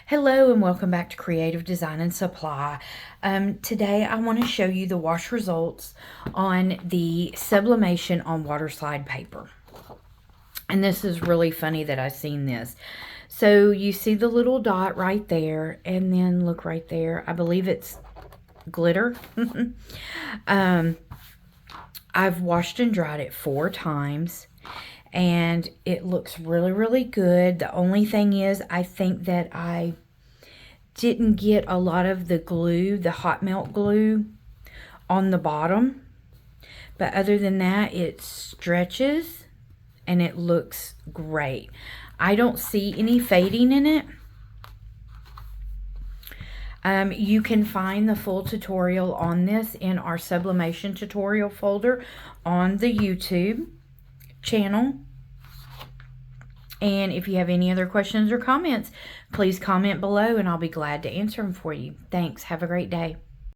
Hello and welcome back to Creative Design and Supply. Today I want to show you the wash results on the Sublimation on Waterslide paper. And this is really funny that I've seen this. So you see the little dot right there, and then look right there. I believe it's glitter. I've washed and dried it 4 times. And it looks really good. The only thing is, I think that I didn't get a lot of the glue, the hot melt glue, on the bottom. But other than that, it stretches and it looks great. I don't see any fading in it. You can find the full tutorial on this in our Sublimation tutorial folder on the YouTube channel. And if you have any other questions or comments, please comment below and I'll be glad to answer them for you. Thanks. Have a great day.